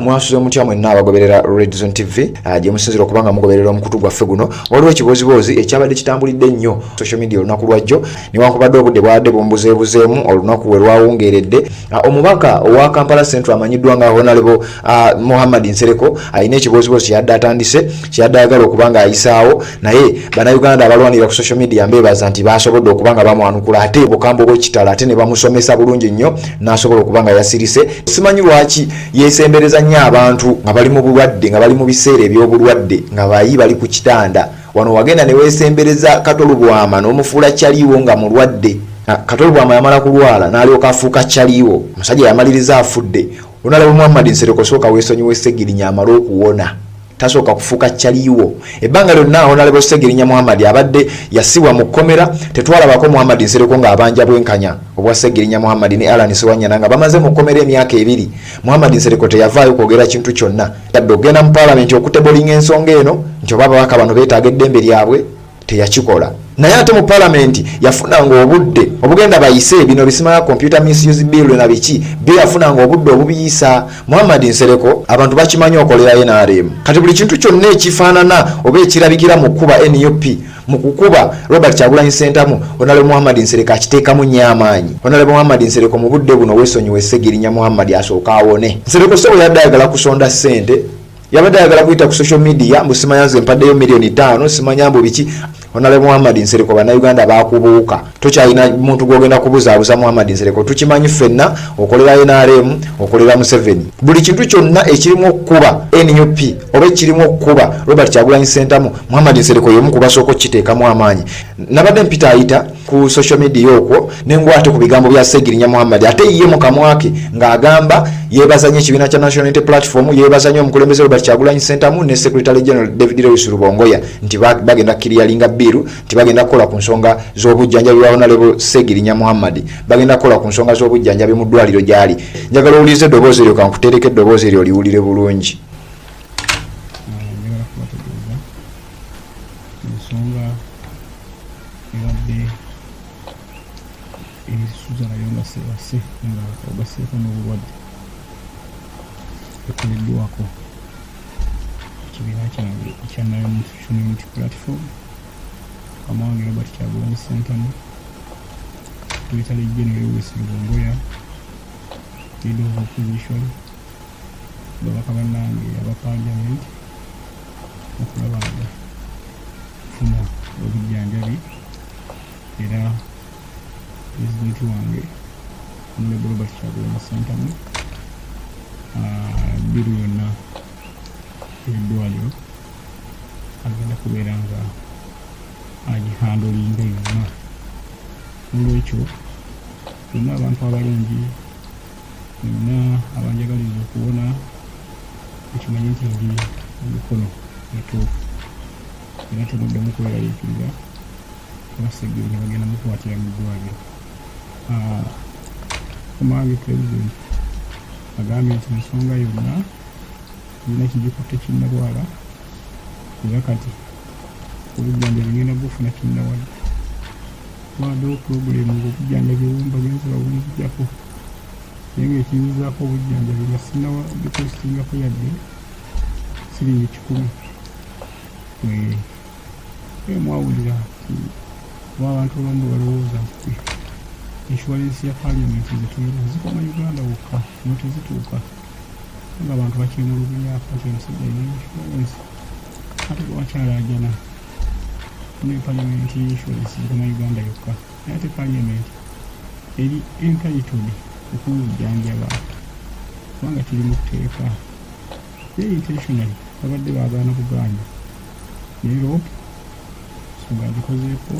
mwasuze mutya mwenna abagoberera Red Zone TV gye musinzira okubanga mugoberera omukutu gwaffe guno waliwo ekibozibozi ekyabadde kitambulidde nnyo social media olunaku lwajjo newankubadde obudde bwadde bumbuzeebuzeemu olunaku we lwawungeeredde omubaka owa Kampala Central amanyiddwa nga Honorable Muhammed Nsereko alina ekibozibozi kyadde atandise kyadde ayagala okubanga ayisaawo naye bannayuganda abalwanira ku social media mbeebaza nti basobodde okubanga bamwanukula ate obukambwe bw'ekitala ate ne bamusomesa bulungi nnyo n'asobola okubanga yasirise simanyi lwaki yesembereza nnyo abantu nga bali mu bulwadde nga bali mu biseera eby'obulwadde nga bayi bali ku kitanda wano wagenda ne weesembereza Katolubwama n'omufuula kyaliwo nga mulwadde Katolubwama yamala kulwala n'alyoka afuuka kyaliwo omusajja yamaliriza afudde Honorable Muhammed Nsereko sooka weesonyiwa Segirinya amala okuwona tasooka kufuuka kyaliwo ebbanga lyonna Honorable Segirinya Muhammed abadde yasibwa mu kkomera tetwalabako Muhammed Nsereko ng'abanja bwenkanya obwa Segirinya Muhammed ne Alan Sewanyana nga bamaze mu kkomera emyaka 2 Muhammed Nsereko teyavaayo kwogera kintu kyonna yadde okugenda mu Parliament okutebolinga ensonga eno nti oba ababaka bano beetaaga eddembe lyabwe teyakikola naye ate mu Parliament yafunanga obudde obugenda bayise bino bisimala computer misuse bill na biki yafunanga obudde obubiyisa Muhammed Nsereko abantu bakimanyi okolera NRM kati buli kintu kyonna ekifaanana oba ekirabikira mu kuba NUP mu kukuba Robert Kyagulanyi Ssentamu Honorable Muhammed Nsereko akiteekamu nnyo amaanyi Honorable Muhammed Nsereko mu budde buno weesonyiwe Segirinya Muhammed asooka awone Nsereko so yadde ayagala kusonda ssente yabadde ayagala kuyita ku social media mbusimanyanze mpaddeyo $5,000,000 simanyambu biki Honorable Muhammed Nsereko bannayuganda bakubuuka tokyalina muntu gwogenda kubuzaabuza Muhammed Nsereko tukimanyi ffenna okolera NRM okolera Museveni buli kintu kyonna ekirimu okukuba NUP oba ekirimu okukuba Robert Kyagulanyi Ssentamu Muhammed Nsereko y'omu ku basooka okukiteekamu amaanyi nabadde mpita ayita ku social media okwo nengwate ku bigambo bya Segirinya Muhammed ate ye mu kamwake ng'agamba yeebazanye ekibiina kya National Unity Platform yeebazanye omukulembeze Robert Kyagulanyi Ssentamu ne Secretary General David Lewis Rubongoya nti bagenda kiriyalinga biru nti bagenda kukola ku nsonga z'obujjanjabi bwa Honorable Segirinya Muhammed bagenda kukola ku nsonga z'obujjanjabi mu ddwaliro gyali njagala owulize eddoboozi eryo kankuteereko eddoboozi eryo oliwulire bulungi ensonga ebadde esuzana yonga sebase nga obaseeko n'obulwadde ekoleddwako ekibiina kyange ekya National Unity Platform amange Robert Kyagulanyi Ssentamu Secretary General Lewis Rubongoya Leader of Opposition babaka bannange aba Parliament okulaba nga funa obujjanjabi era Pulezidenti wange Honorable Robert Kyagulanyi Ssentamu biru yonna eddwaliro agenda kubeera nga agihandolinga yonna olwekyo bonna abantu abalungi bonna abanjagaliza okuwona ekimanyi nti ndi emikono mituufu era temuddamu kweraliikiriza Segirinya bagenda mukwatira mu ddwaliro omange Pulezidenti agambye nti ensonga yonna yina kigikutte kinnabwala era kati obujjanjabi ngenda bufuna kinnawadde waddewo pulogulemu ng'obujjanjabi obumu bagenzi babunzijjako naye ng'ekiyinzaako obujjanjabi nga sinabikostingako yadde $1,000 mwawulira oba abantu abamu balowooza nti inshuwalensi ya Parliament zetulina zikoma Uganda wokka no tezituuka nga abantu bakiri mu lubunyaafa nti omusajja alina inshuwalensi ate bwakyalaajana ne Parliament insurance zikoma Uganda yokka naye ate Parliament eri entitled okujjanjaba kubanga kiri mu tteeka naye intentionally babadde baagaana kugaanya leero nsonga gikozeeko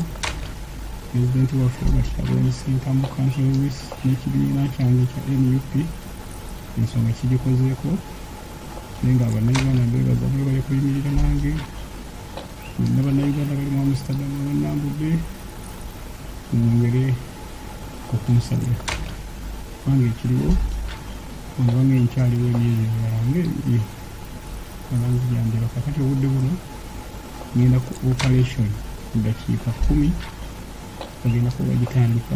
Pulezidenti waffe Robert Kyagulanyi Ssentamu Council Lewis n'ekibiina kyange kya NUP ensonga kigikozeeko naye nga bannayuganda mbeebaza bwe bali kuyimirira nange bonna bannayuganda bali mu Amsterdam bannambudde mwongere okunsabira kubanga ekiriwo onabanga enkyaliwo emyezi emirala ng'ebiri abanzijanjaba kakati obudde buno ngenda ku operation mu ddakiika 10 bagenda kuba bagitandika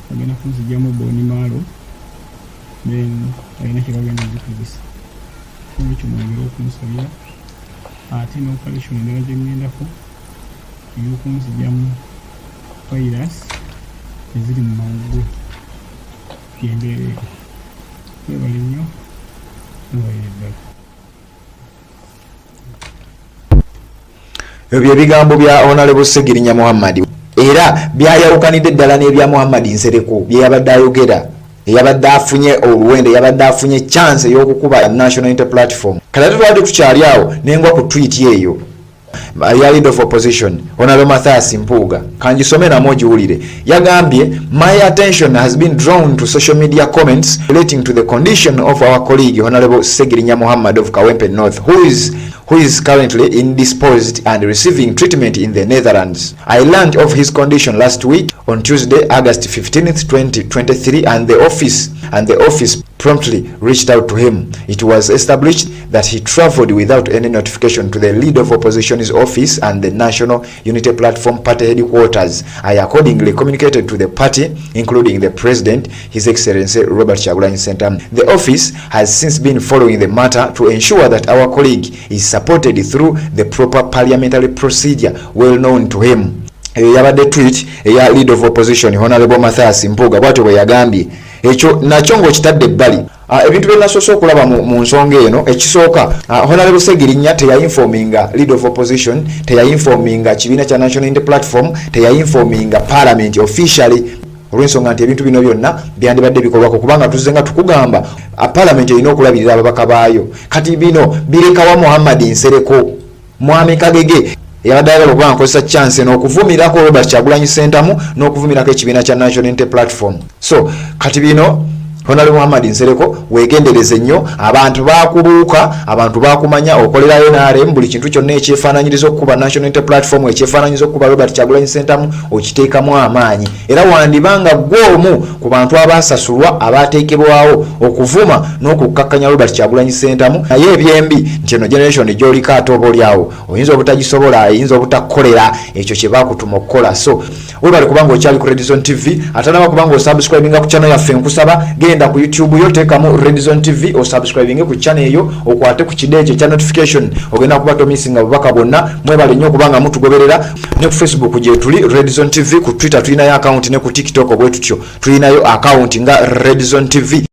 bagenda kunzigyamu boni maalo then alina kyebagenda okukozesa ekyo mwongera okumusabira ate n'operation endala gyengendako ey'okunzijamu virus eziri mu mawuggwe yembeera eyo webale nnyo mubayire eddala. Ebyo ebigambo bya Honorable Segirinya Muhammed era byayawukanidde ddala n'ebya Muhammed Nsereko bye yabadde ayogera eyabadde afunye oluwende yabadde afunye chance y'okukuba National Unity Platform. Kale tutwadde tukyali awo nengwa ku tweet eyo ya leader of opposition Honorable Mathias Mpuuga kangisome na mojiwulire yagambye my attention has been drawn to social media comments relating to the condition of our colleague Honorable Segirinya Muhammed of Kawempe North who is currently indisposed and receiving treatment in the Netherlands. I learned of his condition last week on Tuesday, August 15th, 2023, and the office promptly reached out to him. It was established that he traveled without any notification to the leader of opposition's office and the National Unity Platform party headquarters. I accordingly communicated to the party, including the president, His Excellency Robert Kyagulanyi Ssentamu. The office has since been following the matter to ensure that our colleague is supported through the proper parliamentary procedure well known to him. Yabadde tweet eya leader of opposition Honorable Mathias Mpuuga bwatyo bwe yagambye ekyo nakyo ng'okitadde ebbali. Ebintu bye nasoose okulaba mu nsonga eno ekisooka Honorable Segirinya teyayinfominga leader of opposition, teyayinfominga kibiina kya National Unity Platform, teyayinfominga parliament officially olw'ensonga nti ebintu bino byonna byandibadde bikolwako kubanga tuzze nga tukugamba parliament erina okulabirira ababaka baayo. Kati bino birekawa Muhammed Nsereko Mwami Kagege yabadde ayagala okuba nkozesa chance n'okuvumirako Robert Kyagulanyi Ssentamu n'okuvumirako ekibiina kya National Unity Platform. So kati bino Honorable Muhammed Nsereko wegendereze nnyo abantu bakubuuka abantu bakumanya okolerayo NRM buli kintu kyonna ekyefaananyiriza okuba National Unity Platform ekyefaananyiriza okuba Robert Kyagulanyi Ssentamu okiteekamu amaanyi era wandibanga gw'omu ku bantu abasasulwa abateekebwawo okuvuma n'okukkakkanya Robert Kyagulanyi Ssentamu naye ebyembi nti eno generation gy'oliko ate oba olyawo oyinza obutagisobola ayinza obutakukolera ekyo kye baakutuma okukola. So webale kubanga okyali ku Red Zone TV ate naba kubanga osubscribinga ku channel yaffe nkusaba genda ku YouTube yo teekamu Red Zone TV osubscribinge ku channel eyo okwate ku kideeje kya notification ogenda kuba tomisinga bubaka bonna. Mwebale nnyo kubanga mutugoberera ne ku Facebook gye tuli Red Zone TV, ku Twitter tulinayo account ne ku TikTok bwe tutyo tulinayo account nga Red Zone TV.